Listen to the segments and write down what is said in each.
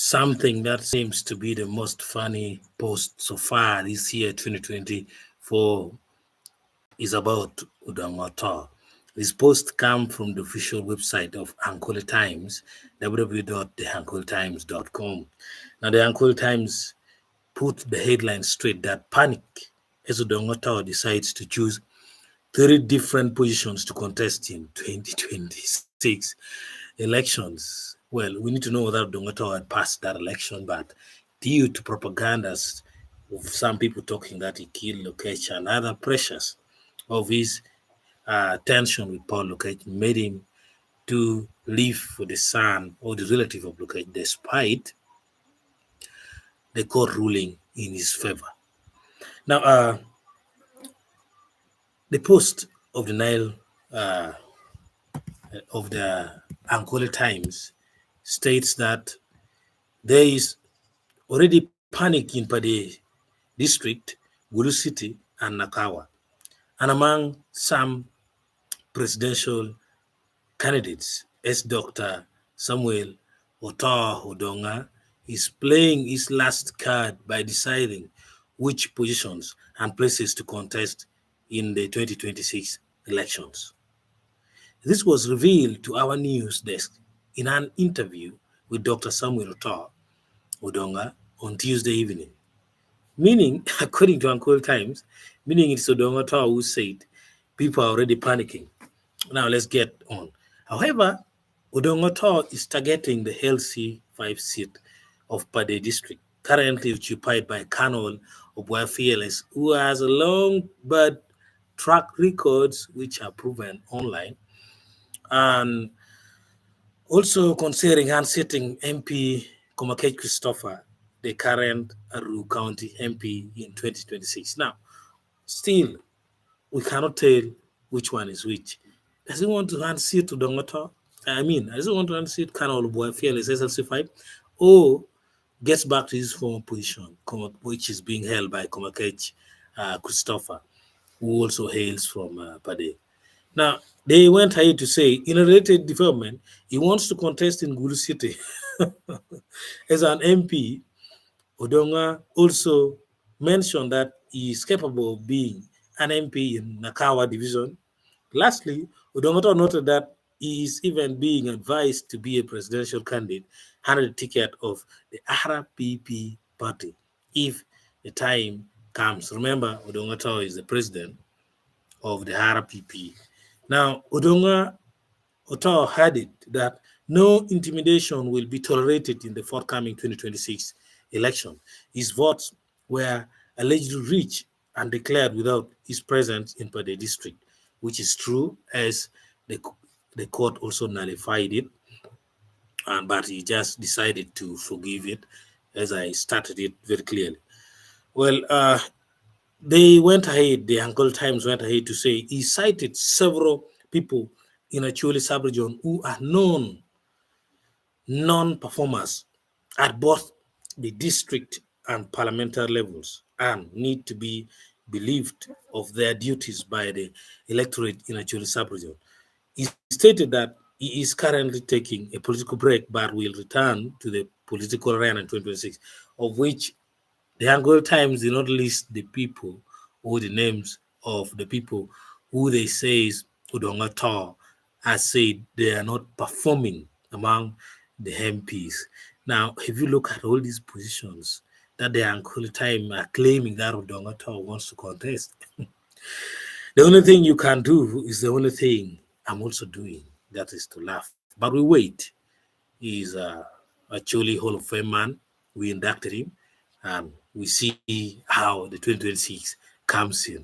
something that seems to be the most funny post so far this year, 2024, is about Odonga. This post comes from the official website of Ankole Times, www.theankoletimes.com. Now, the Ankole Times put the headline straight that panic as Odonga decides to choose 30 different positions to contest in 2026 elections. Well, we need to know whether Odonga had passed that election, but due to propagandas of some people talking that he killed Lokech and other pressures of his tension with Paul Lokech made him to leave for the son or the relative of Lokech, despite the court ruling in his favor. Now, the post of the Nile of the Ankole Times states that there is already panic in Pade district, Gulu City, and Nakawa, and among some presidential candidates, as Dr. Samuel Otto Odonga is playing his last card by deciding which positions and places to contest in the 2026 elections. This was revealed to our news desk in an interview with Dr. Samuel Otto Odonga on Tuesday evening. Meaning, according to Ankole Times, meaning it's Odonga who said people are already panicking. Now let's get on. However, Odonga is targeting the LC5 seat of Pade district, currently occupied by Colonel Obuafiales, who has a long but track records which are proven online, and also considering unseating MP Komakech Christopher, the current Aru County MP in 2026. Now, still, we cannot tell which one is which. Does he want to unseat Odonga? Does he want to unseat Colonel Obuafiales SLC5, or gets back to his former position, which is being held by Komakech Christopher, who also hails from Pade. Now, they went ahead to say, in a related development, he wants to contest in Gulu City. As an MP, Odonga also mentioned that he is capable of being an MP in Nakawa division. Lastly, Odonga noted that he is even being advised to be a presidential candidate under the ticket of the RPP party if the time comes. Remember, Odonga is the president of the RPP. Now, Odonga added that no intimidation will be tolerated in the forthcoming 2026 election. His votes were allegedly reached and declared without his presence in Pade district, which is true, as the court also nullified it, but he just decided to forgive it, as I started it very clearly. Well, they went ahead, the Ankole Times went ahead to say he cited several people in Acoli sub-region who are non-performers at both the district and parliamentary levels and need to be relieved of their duties by the electorate in Acoli sub-region. He stated that he is currently taking a political break but will return to the political arena in 2026, of which the Ankole Times did not list the people or the names of the people who they say Odonga has said they are not performing among the MPs. Now, if you look at all these positions that the Ankole Times are claiming that Odonga wants to contest, the only thing you can do is the only thing I'm also doing, that is to laugh. But we wait. He is actually Hall of Fame man. We inducted him, and we see how the 2026 comes in.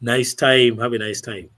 Nice time. Have a nice time.